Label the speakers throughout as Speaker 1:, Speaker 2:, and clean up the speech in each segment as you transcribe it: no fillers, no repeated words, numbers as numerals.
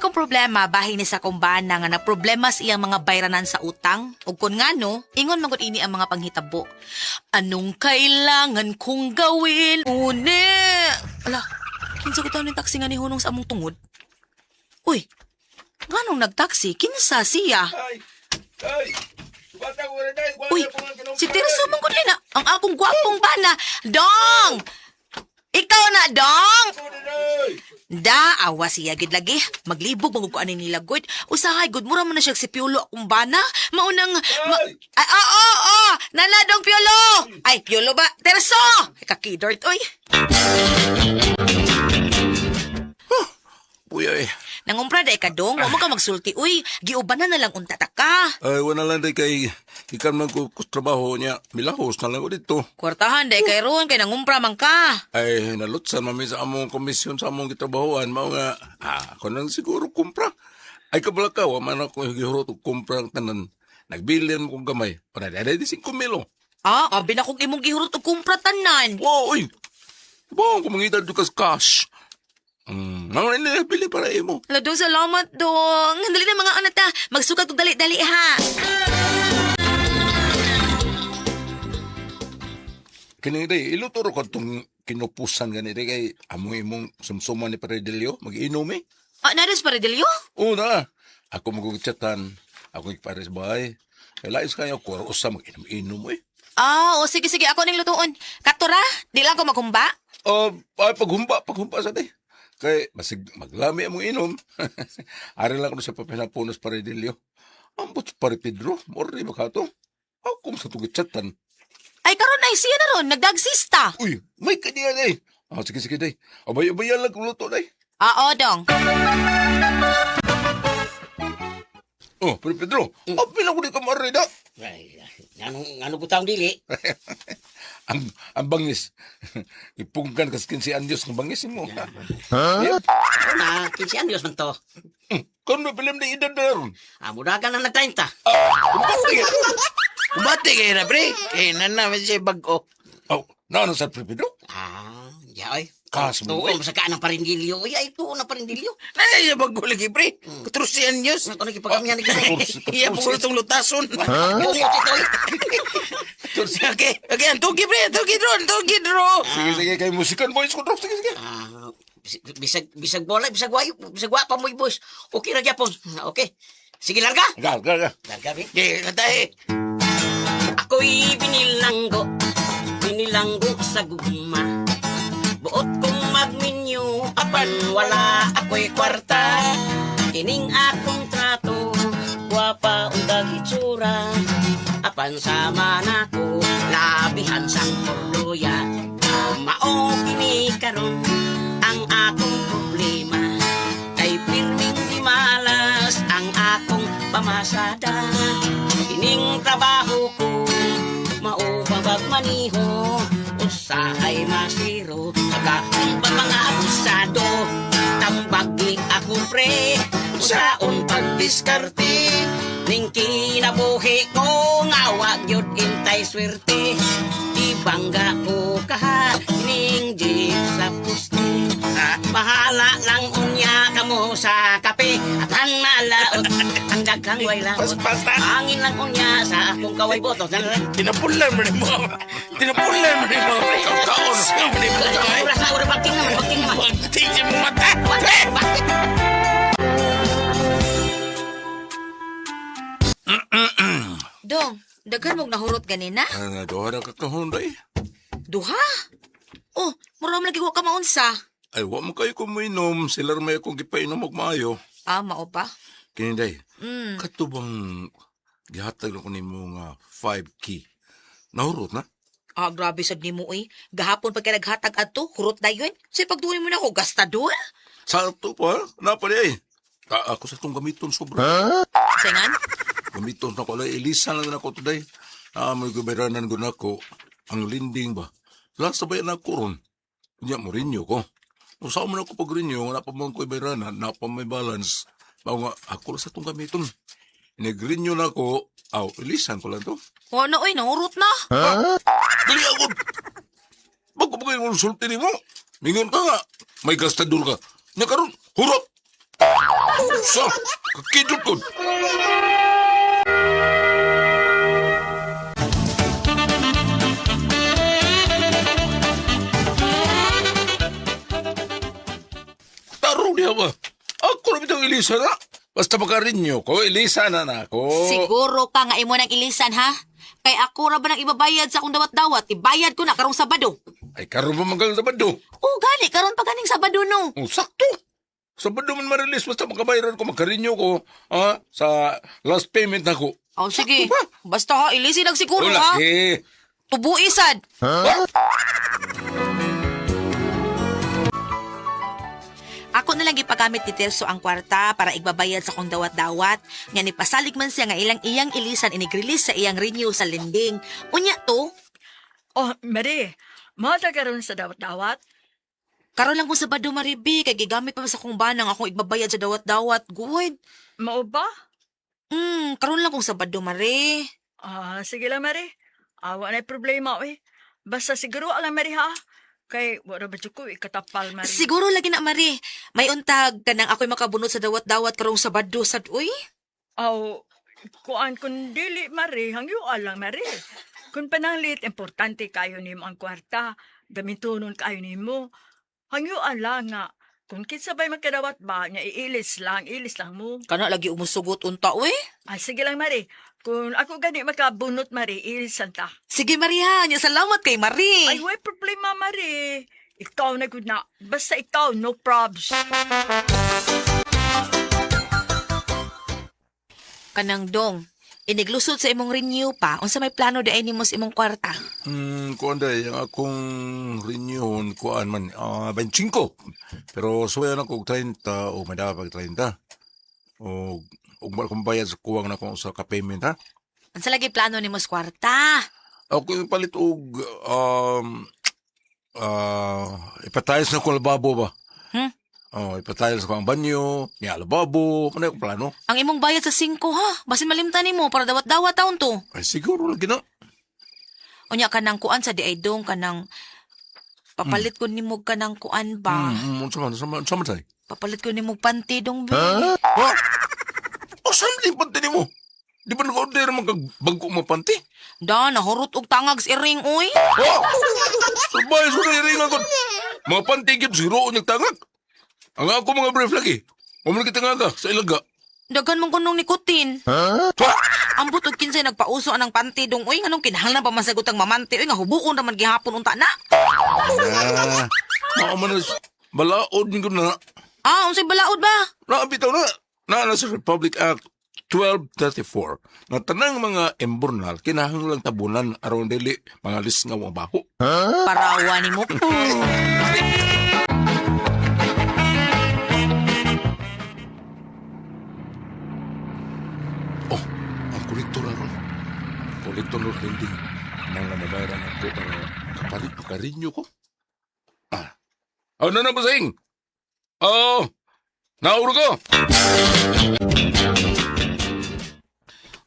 Speaker 1: akong problema bahin ni sa kumbana nga na problema sa iyang mga bayranan sa utang. Ug kun ngano, ingon man gud ini ang mga panghitabo. Anong kailangan kong gawin? Une. Ala, kinsa ko taon ni taxi nga ni hunong sa among tungod? Uy, nganong nagtaksi? Kinsa siya?
Speaker 2: Ay! Bata ko rin ay!
Speaker 1: Uy, si Teresa mong gud na ang akong gwapong bana. Dong! Ikaw na, Dong! Da, awa siya gid lagi. Maglibog magug ani nila gud. Usahay gud mura man na siya si Piolo akong bana. Maunang ay, nana dong Piolo. Ay, Piolo ba? Terso! Ay, kakidort oy.
Speaker 2: Uy, ay.
Speaker 1: Nangumpra day ka dong, wa mo ka magsulti uy. Giubanan na lang unta ta ka.
Speaker 2: Ay, wala lang day kay ikan man ko trabaho niya. Milahos na lang ko dito.
Speaker 1: Kwartahan day kay ron kay nangumpra man ka.
Speaker 2: Ay, nalutsan mami sa among komisyon sa among gitrabahoan. Mao nga, ako nang siguro kumpra. Ay, kabalakaw, man ako gihurot og kumpra ang tanan. Nagbilian mo kong gamay. Para dada di 5 milo.
Speaker 1: Abi na kong imong gihurot og kumpra tanan.
Speaker 2: Wow, uy! Bong, kumangita dito kas cash. Nangunin nila bili para imo.
Speaker 1: Ala dong, salamat dong. Dali na mga anak ta. Magsukat og dali-dali ha.
Speaker 2: Kini day, iluturo ko itong kinupusan gani day kay imong sumsuman ni Paredelio. Mag-inom eh.
Speaker 1: Nadas para Delio?
Speaker 2: Una, ako magugitsatan. Ako ipares bahay. Kaya lais kayo, kuros sa mag-inom-inom eh.
Speaker 1: O sige, ako ning lutuon. Katura, di lang ko maghumba.
Speaker 2: Ay, paghumpa sa day. Kay, masig maglami among inom. Ari lang ko sa papinapunos Paredelio. Ambot sa Pare Pedro, mori makato. Ako sa tugitsatan.
Speaker 1: Ay, karon ay siya na ron, nagdagsista.
Speaker 2: Uy, may kaniya day. Sige day. Abay-abayan lang kung luto day.
Speaker 1: Oo, dong.
Speaker 2: Oh, Pare Pedro, apil ako di kamari na.
Speaker 3: Ay, ano po taong dili?
Speaker 2: ang bangis. Ipungkan kas 15 anyos ng bangis mo.
Speaker 3: Na, 15 anyos man to.
Speaker 2: Kung may pilim na edad na ron.
Speaker 3: Mudagan na nag-30.
Speaker 4: Kumati kayo na, pre. Kaya namin siya bago.
Speaker 2: Oh, naano sa Pare Pedro?
Speaker 3: Ay.
Speaker 2: Kaso mo.
Speaker 3: Tuon, sa kaan ng parindilyo. Ay, tuon ng parindilyo.
Speaker 4: Nana siya bago lagi, pre. 14 anyos.
Speaker 3: Ano nagipagamihan ni Gino?
Speaker 4: Iya po itong lutason.
Speaker 3: Yung ito.
Speaker 4: Okay, tugi, pre. Tugi dro.
Speaker 2: Sige, kay musikan boys ko. Sige.
Speaker 3: Bisag bola, bisag wapa mo boys. Okay na gyapon. Okay. Sige, larga.
Speaker 2: Gal.
Speaker 3: Larga, be.
Speaker 4: Okay, natay.
Speaker 3: Ako'y binilanggo sa gugma. Buot kong magminyo, apan wala ako'y kwarta. Kining akong trato, guwapa undag itsura. Apan sama nako, labihan sang porloya. Mao kini karon ang akong problema. Kay pirming di malas ang akong pamasada. Kining trabaho ko, maubabag maniho. Usahay masiro, pagkakumpang mga abusado. Tambagi ako pre, usaon pagdiskarte. Ning kinabuhi ko, ngawag yun intay swerte. Ibangga ko kaha, ning jeep sa puste. Bahala lang unya kamo sa kape. At ang malaot, ang daghang way laot. Hangin lang unya sa akong kaway boto.
Speaker 4: Tinapulan mo rin mo. Tinapulan mo rin mo. Kaon sa mo rin mo.
Speaker 3: Oras na, oras, bagting naman.
Speaker 4: Bagting niya mo mata.
Speaker 1: Dong, daghan mong nahurot ganina?
Speaker 2: Doha na kakahunday.
Speaker 1: Duha? Oh, mura mo lagi ko ka maunsa.
Speaker 2: Ay, wa mo kayo kuminom. Sila may akong gipainom og maayo.
Speaker 1: Mao pa?
Speaker 2: Kiniday, katubang gihatag ko nimo nga 5 key. Nahurot na?
Speaker 1: Grabe sad nimo eh. Gahapon pag naghatag adto, hurot na yun. Say pagdunin mo na ako, gastador.
Speaker 2: Sa ito pa, napali ay. Ako sa itong gamiton sobra.
Speaker 1: Sayangan?
Speaker 2: Gamiton na ko lang. Ilisan lang na ako today. May guberanan ko na ako. Ang linding ba? Last na ba yan ako ron? Kanya mo rinyo ko. Kung saan mo na ako pag rinyo, wala pa mo ko iberanan, na pa may balance. Mga ako lang sa itong gamiton. Inag-rinyo na ako. Ilisan ko lang to.
Speaker 1: Ano oy, nahurot na.
Speaker 2: Dali ako! Magpapagay mo sulti ni mo. Mingon ka nga. May gastador ka. Nya karon hurot! Sa, kakidot ko. Taro niya ba? Ako na bitang Elisa na. Basta makarinyo ko, Elisa na na ako.
Speaker 1: Siguro ka nga imo nang ilisan, ha? Kay ako ra ba nang ibabayad sa akong dawat-dawat? Ibayad ko na karong Sabado.
Speaker 2: Ay, karoon pa magal Sabado.
Speaker 1: Oo, gali. Karon pa ganing Sabado, no?
Speaker 2: Oh, sakto. Sabado man marilis, basta makabayaran ko, makarinyo ko, sa last payment na ko.
Speaker 1: Oh, sige. Basta ha, ilisin lang siguro,
Speaker 2: Wala,
Speaker 1: ha?
Speaker 2: eh.
Speaker 1: Tubuisad. Ako na lang ipagamit ni Terso ang kwarta para igbabayad sa kong dawat-dawat. Nga ni pasalig man siya nga ilang iyang ilisan inig-release sa iyang renew sa lending. Unya to,
Speaker 5: Oh, Mary, mata karon sa dawat-dawat.
Speaker 1: karon lang kong Sabado maribi, kay gigamit pa sa kong banang akong igbabayad sa dawat-dawat. Good.
Speaker 5: Mao ba?
Speaker 1: Karon lang kong Sabado mari.
Speaker 5: Sige lang, Mary. Awa na problema, eh. Basta siguro alam, Mary, ha? Kay, wala ba ko, ikatapal, Mary.
Speaker 1: Siguro lagi na mari. May untag kanang ako'y makabunot sa dawat-dawat karong Sabado sad uy.
Speaker 5: Aw, kuan kun dili, Mary, hangyo alang, Mary. Kung pananglit, importante kayo nimo ang kwarta. Gamitunon kayo nimo. Hangyo alang nga. Kung kinsabay magkadawat ba, niya ilis lang mo.
Speaker 1: Kana lagi umusugot unta uy.
Speaker 5: Sige lang, Mary. Kung ako gani makabunot, Mary, ilisan ta.
Speaker 1: Sige Maria, nya salamat kay Mari.
Speaker 5: Ay, way problema, Mari. Ikaw na good na. Basta ikaw, no probs.
Speaker 1: Kanang dong, iniglusod sa imong renew pa, unsa may plano daay nimo sa imong kwarta?
Speaker 2: Kuan day, ang akong renew, kuan man, 25. Pero suwayan ako 30 o may dapat 30. O kung bayad sa kuwang na kung sa ka-payment, ha?
Speaker 1: Unsa lagi plano nimo sa kwarta?
Speaker 2: Ako yung palit og, ipatayos na ko ang lababo ba? Ipatayos ko ang banyo, niya lababo, ano yung plano?
Speaker 1: Ang imong bayad sa 5 ha, basin malimtan nimo para dawat-dawat taon to.
Speaker 2: Ay, siguro lagi na.
Speaker 1: Unya kanang kuan sa diay dong kanang papalit ko nimo kanang kuan ba?
Speaker 2: Sama tayo.
Speaker 1: Papalit ko nimo panty dong be.
Speaker 2: O, saan din panty mo? Di ba nag-order mo bago mo panty?
Speaker 1: Da, nahurot og tangag sa iring uy.
Speaker 2: Sabay, so na ko. Mga panty yun, zero nagtangag. Ang ako mga brief lagi. Mamalik kita nga sa ilaga.
Speaker 1: Dagan mong kunong nikotin.
Speaker 2: Pa!
Speaker 1: Ang butod kinsay nagpauso anang panty dong uy nganong kinahanglan pa masagot ang mamanti uy nga hubuon naman gihapon unta na.
Speaker 2: Maamanas, balaod ko na.
Speaker 1: Unsay balaod ba?
Speaker 2: Nakapitaw na. Na sa Republic Act 1234 na tanang mga emburnal kinahanglang tabunan aron dili mga lisngaw ang baho.
Speaker 1: Parawa ni mo.
Speaker 2: Oh, ang kolektor aron. Kolektor ng lending nang namabayaran ako para kapalit makarinyo ko. Ano na basing? Nauro ko.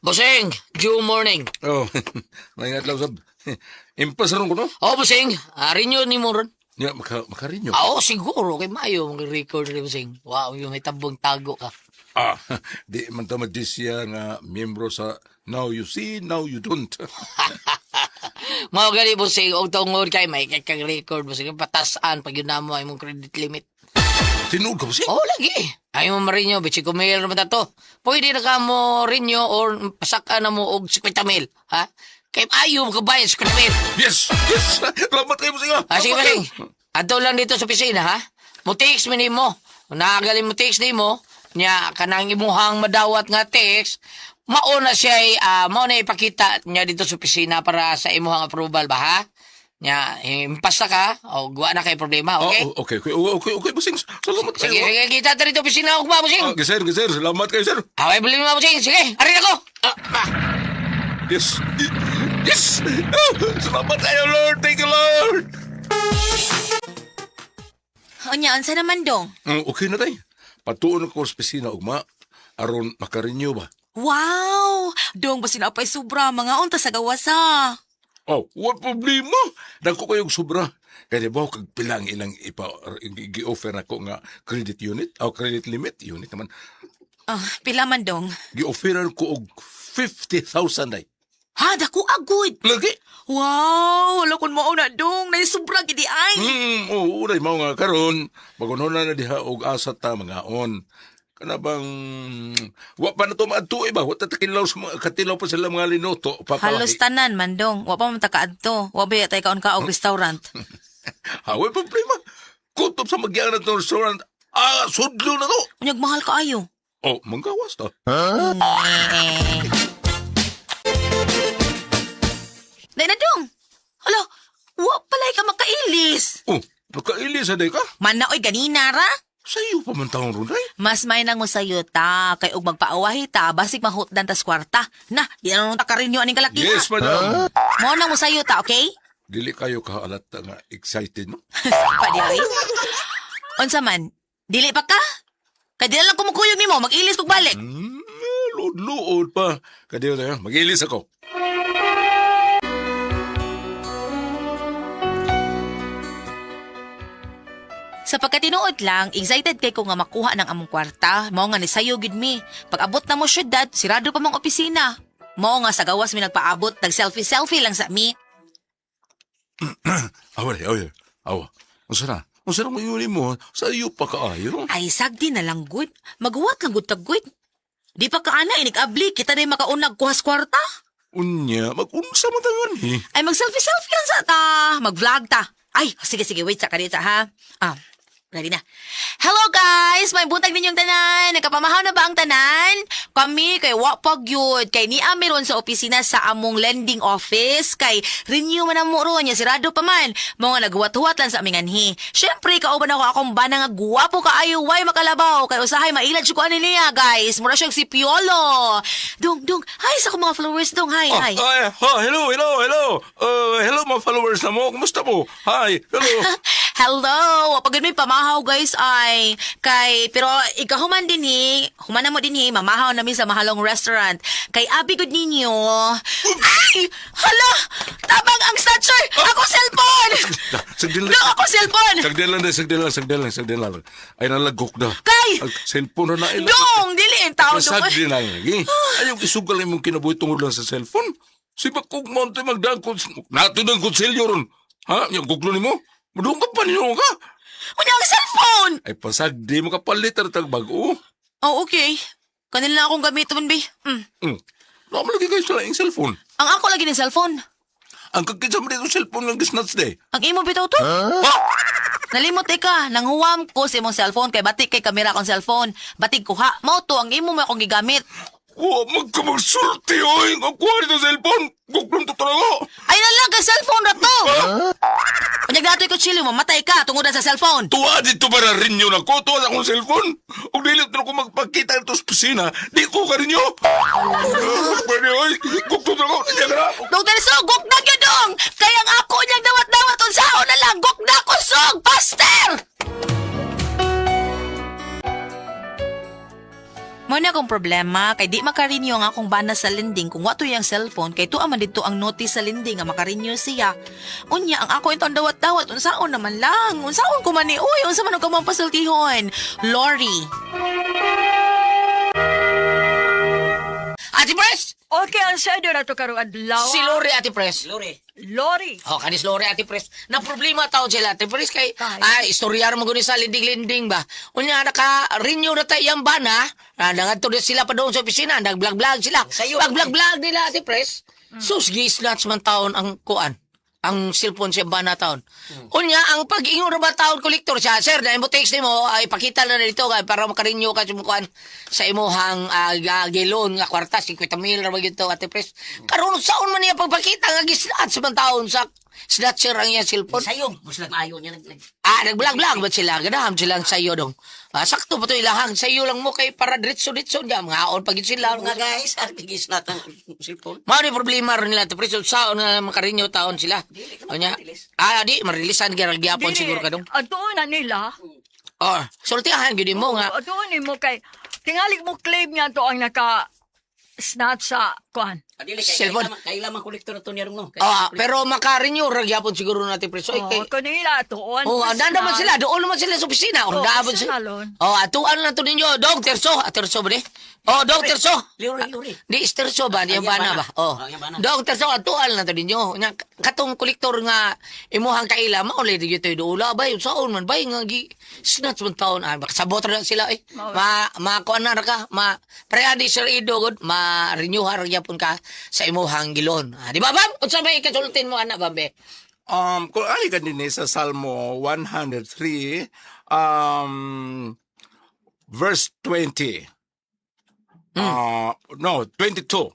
Speaker 3: Bossing, due morning.
Speaker 2: Oh, naingat lang sab. Impas ron ko no?
Speaker 3: Oh, bossing, rinyo ni mo ron.
Speaker 2: Ya, makarinyo.
Speaker 3: Oo, siguro. Kay Mayo, mag-record rin, bossing. Wow, yung may tabong tago ka.
Speaker 2: Di man ta magdisya nga miyembro sa Now You See, Now You Don't.
Speaker 3: Mga gali, bossing, og tungod kay may kang record, bossing. Patasaan pag yun na mo ay mong credit limit.
Speaker 2: Tinuod ka ba siya?
Speaker 3: Oh, lagi. Ayaw mo marinyo, bitsi ko mail naman to. Pwede na ka mo rinyo or pasaka na mo og 50 mil. Ha? Kaya ayaw mo kabayan 50 mil.
Speaker 2: Yes! Yes! Salamat kayo mo siya!
Speaker 3: Sige, bossing. Ato lang dito sa opisina, ha? Mo-text mo ni mo. Kung nakagaling mo text ni mo, niya kanang imuhang madawat nga text, mauna siya mauna ipakita niya dito sa opisina para sa imuhang approval ba, ha? Nya, impasta ka, o guwa na kay problema, okay?
Speaker 2: Okay, busing. Salamat kayo.
Speaker 3: Sige, kita tayo dito opisina ako ba, bossing?
Speaker 2: Sir. Salamat kayo, sir.
Speaker 3: Okay, beli mo, bossing. Sige, arin ako.
Speaker 2: Yes! Yes! Salamat kayo, Lord. Thank you, Lord.
Speaker 1: Unya, unsa naman dong?
Speaker 2: Okay na tayo. Patuon ako sa opisina, ugma. Aron makarinyo ba?
Speaker 1: Wow! Dong basin apay sobra mga unta sa gawasa.
Speaker 2: Oh, what problema? Dagko kayong sobra. Kaya ba kag pilang ilang gi-offer nako nga credit unit o credit limit unit naman.
Speaker 1: Pila man dong?
Speaker 2: Gi-offeran ko og 50,000 day.
Speaker 1: Ha, dako agud.
Speaker 2: Lagi.
Speaker 1: Wow, wala kun mao na dong. Naisubra gidi ay.
Speaker 2: Oo, uray mao nga karon. Magunon na diha og asa ta mga on. Kana bang wa pa na to maadto ba? Wa ta takilaw sa mga katilaw pa sila mga linuto.
Speaker 1: Halos tanan man dong. Wa pa man ta kaadto. Wa ba tay kaon ka og restaurant.
Speaker 2: Haway problema. Kutob sa magyang na to restaurant. Sudlo na to.
Speaker 1: Unyag mahal ka ayo.
Speaker 2: Oh, manggawas ta.
Speaker 1: Day na dong. Hala, wa palay ka makailis.
Speaker 2: Oh, nakailis day ka?
Speaker 1: Man na oy ganina ra.
Speaker 2: Sa'yo pa man taong runay.
Speaker 1: Mas may nang sayo ta, kay og magpaawahi ta, basig mahutdan tas kwarta. Na, di na nung takarinyo aning kalaki.
Speaker 2: Yes, madam.
Speaker 1: Mo nang sayo ta, okay?
Speaker 2: Dili kayo kaalat nga excited, no?
Speaker 1: Pa di ay. Unsa man, dili pa ka? Kay di na lang kumukuyog nimo, mag-ilis kog balik.
Speaker 2: Luod pa. Kadiyo na yan, mag-ilis ako.
Speaker 1: Sa pagkatinuod lang, excited kay ko nga makuha ng among kwarta. Mao nga ni sayo gid mi. Pag abot na mo syudad, sirado pa mong opisina. Mao nga sa gawas mi nagpaabot, nag-selfie lang sa mi.
Speaker 2: Awa. Unsa na? Unsa na mo iuli mo? Sa'yo pa kaayo?
Speaker 1: Ay, sagdi na lang gud. Maguwat lang gud tagwid. Di pa kaana inig-abli, kita na makaunag kuhas kwarta.
Speaker 2: Unya, mag-unsa mo tangan eh.
Speaker 1: Ay, mag-selfie lang sa ta. Mag-vlog ta. Ay, sige, wait sa kanita ha. Ready na. Hello guys! May buntag ninyong tanan. Nagkapamahaw na ba ang tanan? Kami kay wapag yun. Kay ni meron sa opisina sa among lending office. Kay renew man ang muro niya. Sirado pa man. Mga naghuwat-huwat lang sa aming anhi. Siyempre, kauban ako akong bana nga guwapo kaayo. Way makalabaw. Kay usahay mailad siya ko ano niya guys. Mura siyang si Piolo. Dong. Hi sa akong mga followers dong. Hi.
Speaker 2: Hello. Hello mga followers na mo. Kumusta mo? Hi. Hello.
Speaker 1: Hello! Wapagod may pamahaw guys ay pero ikahuman din humana mo din mamahaw namin sa mahalong restaurant. Kay abi good ninyo. Ay! Hala! Tabang ang snatcher! Ako cellphone!
Speaker 2: Sagdil
Speaker 1: No, ako cellphone!
Speaker 2: Sagdil lang. Ay nalagok na.
Speaker 1: Kay!
Speaker 2: Cellphone na ilang.
Speaker 1: Dong! Dili ang tao
Speaker 2: Sagdil lang lagi. Ayaw isugal mong kinabuhi tungod lang sa cellphone. Sibak kong monte magdangkot. Nato ng kutsilyo ron. Ha? Yung guglo ni mo? Madung ka pa niyo ka?
Speaker 1: Unya ang cellphone!
Speaker 2: Ay pasagdi mo kapalit at tagbago.
Speaker 1: Oh, okay. Kanila na akong gamiton, be.
Speaker 2: Naman lagi kayo sa laing cellphone.
Speaker 1: Ang ako lagi ng cellphone.
Speaker 2: Ang kakitsa mo dito cellphone lang gisnuts de.
Speaker 1: Ang imo bitaw to? Nalimot ka, nanghuwam ko sa imong cellphone kay batik kay kamera akong cellphone. Batik ko ha, mao to ang imo mo akong gigamit.
Speaker 2: Magkamagsulti oy. Ang kuha nito cellphone. Guglong to talaga.
Speaker 1: Ay na lang, ka cellphone na to! Unyag nato'y kutsilyo, mamatay ka tungod sa cellphone.
Speaker 2: Tuwa dito para rin yun ako. Tuwa sa akong cellphone. Kung dilit na ako magpagkita ito sa pisina, di ko ka rin yun. Pwede oy. Gugto talaga.
Speaker 1: Dr. Sog, gukda ka dong! Kaya ang ako niyang dawat-dawat unsao na lang, gukda ko Sog! Pastor! Mao na akong problema, kay di makarinyo ang akong bana sa lending kung wato yung cellphone, kay tuwa man dito ang notice sa lending nga makarinyo siya. Unya, ang ako itong dawat-dawat, unsaon naman lang, unsaon ko man uy, unsa man ang kamang pasultihon. Lori.
Speaker 3: Ate Pres!
Speaker 5: Okay, ang sedo na to karong adlaw.
Speaker 3: Si Lori, Ate Pres.
Speaker 5: Lori.
Speaker 3: Oh, kanis Lori, Ate Pres. Na problema taon sila, Ate Pres, kay,
Speaker 5: Kay?
Speaker 3: istoryar mo guni sa linding-linding ba? Unya, naka-renew na tayo yung bana, nangadto sila pa doon sa opisina, nag-vlog-vlog sila. Pag-vlog-vlog nila, Ate Pres, sus, gi-snatch man taon ang kuan. Ang cellphone siya ba na taon. Unya, ang pag-ingon na ba taon kolektor siya, sir, na mo text mo, ay pakita na dito para makarinyo ka sumukuan sa imuhang gilon nga kwarta, 50,000 na ba ito, Ate Pres. Karoon, saan man niya pagpakita nga gisnat sa taon sa snatcher ang iya cellphone.
Speaker 6: Sayong, mas nag-ayo niya nag
Speaker 3: Nag-vlog-vlog ba sila? Ganaham silang sayo dong. Sakto pa ito ilahang sayo lang mo kay para diretso-diretso niya. Mga on pagit sila.
Speaker 6: mga guys, artigis na ang cellphone.
Speaker 3: Mao ni problema rin nila. Preso saon nga makarinyo taon sila. Onya. Di marilisan gyapon siguro ka dong.
Speaker 5: Adoon na nila.
Speaker 3: Oh, sultihan gyud mo nga.
Speaker 5: Adoon mo kay tingali mo claim niya to ang naka snatch sa kuan.
Speaker 6: Adili
Speaker 3: Cellphone.
Speaker 6: kay lamang kolektor to niya no.
Speaker 3: Pero maka-renew ra gyapon siguro natin preso.
Speaker 5: Oh, kanila tuon.
Speaker 3: Andan naman sila, doon naman sila sa opisina.
Speaker 5: Oh,
Speaker 3: Daabot
Speaker 5: personal,
Speaker 3: sila. Atuan lang to ninyo, Dog Terso. Terso ba ni? Dog Terso.
Speaker 6: Liuri.
Speaker 3: Di Terso ba? Di yung bana ba?
Speaker 6: Yung bana.
Speaker 3: Dog Terso, atuan lang to ninyo. Katong kolektor nga imuhang kaila, maulay di ito yung doula. Bay, saon man, bay, nga snatch man taon. Sabot na sila eh. Makuan na ka. Preadi Sir Ido, ma-renew har yapon ka sa imuhang gilon. Di ba, Bam? Unsa may kasultin mo, anak, Bambe?
Speaker 2: Kung ali ka din sa Salmo 103, verse 20. No, 22.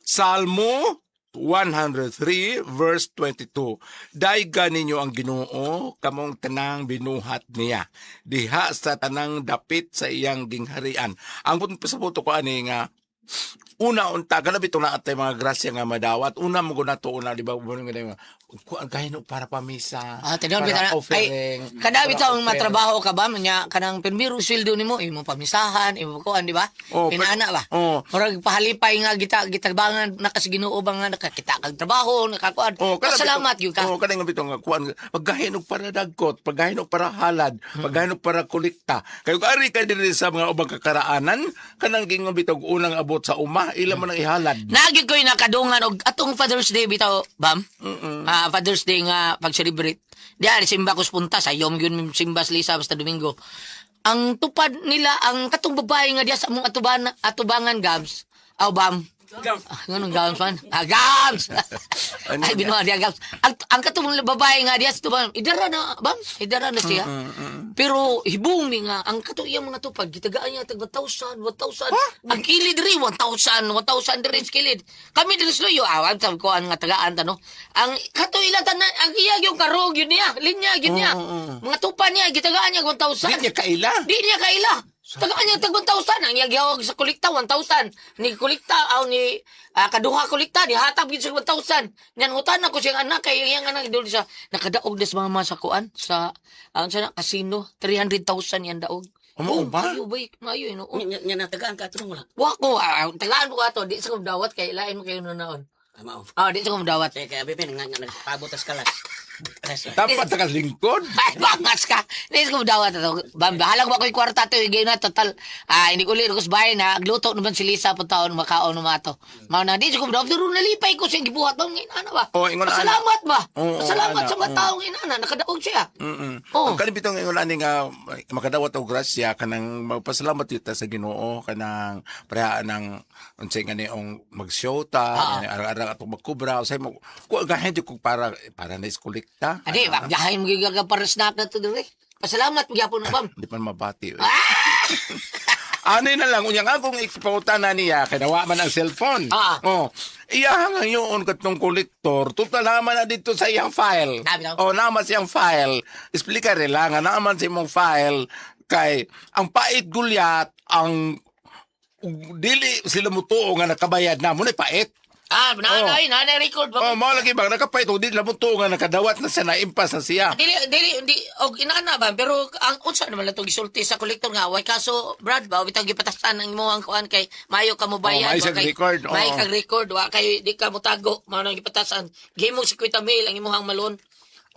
Speaker 2: Salmo 103 verse 22. Dayga ninyo ang Ginoo kamong tanang binuhat niya diha sa tanang dapit sa iyang gingharian. Ang pasabuto ko ani nga una unta kana bitaw na atay mga grasya nga madawat. Una mo na to una di ba nga kuan kahino para pamisa.
Speaker 3: Tinawag
Speaker 2: para
Speaker 3: bitaw
Speaker 2: offering.
Speaker 3: kada bitaw
Speaker 2: para
Speaker 3: matrabaho ka ba nya kanang permiro sweldo nimo imo pamisahan, imo kuan di ba? Pinaana ba? Murag pahalipay nga gitabangan nakas Ginoo ba nga nakakita kag trabaho, nakakuan. Salamat gyud ka.
Speaker 2: Kada nga bitaw nga kuan paggahin og para dagkot, paggahin og para halad, paggahin og para kolekta. Kayo ari ka diri sa mga ubang kakaraanan kanang gingon bitaw unang abot sa uma ila man ang ihalad.
Speaker 3: Nagid ko'y nakadungan og atong Father's Day bitaw, Bam. Father's Day nga pag-celebrate. Diyan simba ko punta sa yom yun simba sa Lisa basta Domingo. Ang tupad nila ang katong babae nga diya sa among atubangan Gabs. Bam. Nganong Gabs man? Gabs. Ay binuha diya Gabs. Ang katong babae nga diya sa tubangan idara na Bam. Idara na siya. Pero hibumi nga ang katong iyang mga tupad gitagaan niya tag 1,000. Ang kilid diri 1,000 diri sa kilid. Kami diri sa loyo awan sa ko ang nga tagaan ta no. Ang katong ilang tanan ang iya yung karog yun niya, linya yun niya. Mga tupad niya gitagaan niya 1,000.
Speaker 2: Di niya kaila.
Speaker 3: Di niya kaila. Tagaan niya tag 1,000 ang iyagawag sa kolekta 1,000. Ni kolekta ni kaduha kolekta di hatag gyud sa 1,000. Nyan utan ako siyang anak kay iyang anak dito sa nakadaog des mama sa kuan sa sa casino 300,000 yan daog.
Speaker 2: Mao ba?
Speaker 3: Maayo no.
Speaker 6: Nya natagaan ka tulong wala.
Speaker 3: Wa ko tagaan ko ato di sa dawat kay lain mo kayo noon.
Speaker 6: Mao.
Speaker 3: Di sa dawat.
Speaker 6: Kaya bebe nga nagpabot tas kalas.
Speaker 2: Dapat sa lingkod.
Speaker 3: Ay, bangas ka. Nais ko dawat ito. Bahalang ba ko'y kwarta ito. Yung na total. Hindi ko ulit. Bahay na. Agluto naman si Lisa po taon. Makaon naman ito. Mga na. Di ko dawat. Pero nalipay ko siyang gibuhat. Bang inana ba?
Speaker 2: Ingon ana.
Speaker 3: Masalamat ba?
Speaker 2: Oo,
Speaker 3: Masalamat
Speaker 2: ana,
Speaker 3: sa mga taong inana. Nakadaog siya.
Speaker 2: Ang kanibitong ingon ani nga makadawat og grasya kanang magpasalamat yuta sa Ginoo kanang parehaan ng unsay nga niong magsyota, ara-ara atong magkubra, usay mo ko gahin ko para na iskolekta.
Speaker 3: Adi, gahayin mo gigaga para snack na ito dali. Pasalamat mo gyapon na bam.
Speaker 2: Di pa mabati. Ano na lang, unyang akong ikipautana niya, kaya nawa man ang cellphone. Iyahang ngayon katong kolektor, total naman na dito sa iyang file. Naman siyang file. Explica rin lang, naman sa iyong file, kay ang pait gulyat, ang dili sila mutuo nga nakabayad na mo na pait.
Speaker 3: Na-record ba?
Speaker 2: Mao lagi ba nakapait og dili na mutuo nga nakadawat na sa naimpas na siya.
Speaker 3: Dili, og inaana ba, pero ang unsa naman lang itong gisulti sa kolektor nga, way kaso, Brad ba, bitang gipatasan ang imo ang kuan kay mayo ka mo bayad.
Speaker 2: May record.
Speaker 3: May kag record, wa kay di ka mo tago, mao nang gipatasan. Gihimo 50 mil ang imong malon.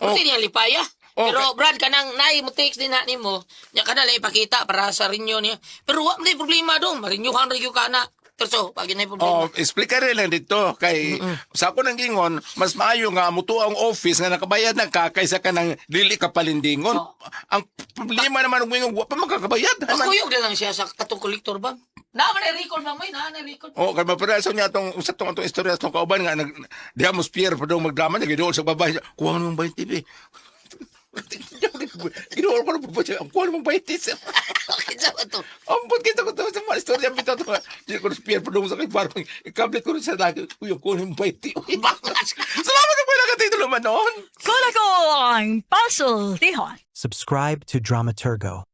Speaker 3: Pwede niya lipaya. Pero Brad kanang nay mo text din na nimo, nya kana lay ipakita para sa renew niya. Pero wa may problema dong, ma-renewhan ra gyud kana. Terso, pag na problema.
Speaker 2: Explica rin lang dito. Kay, sa ako nang gingon, mas maayo nga mutuo ang office nga nakabayad na ka kaysa ka ng dili ka palindingon. Ang problema naman ng gingon, wa pa makakabayad.
Speaker 3: Makuyog na lang siya sa katong kolektor ba? Naman record mamay, record.
Speaker 2: Kay maparaso niya atong istorya atong kauban nga diha mo spear pa daw magdrama niya gidool sa babae. Kuha mo ng TV. Gidool ko na po siya. Kuha mo ng 20.
Speaker 3: Okay, sa ito.
Speaker 2: Ampun kita ko sa mga istorya bitaw to. Di ko spear pa daw sa kay parang ikablet ko sa lagi. Kuya ko ng 20. Salamat po nakatitulo man noon.
Speaker 5: Kula ko ang puzzle, Tihon.
Speaker 7: Subscribe to Dramaturgo.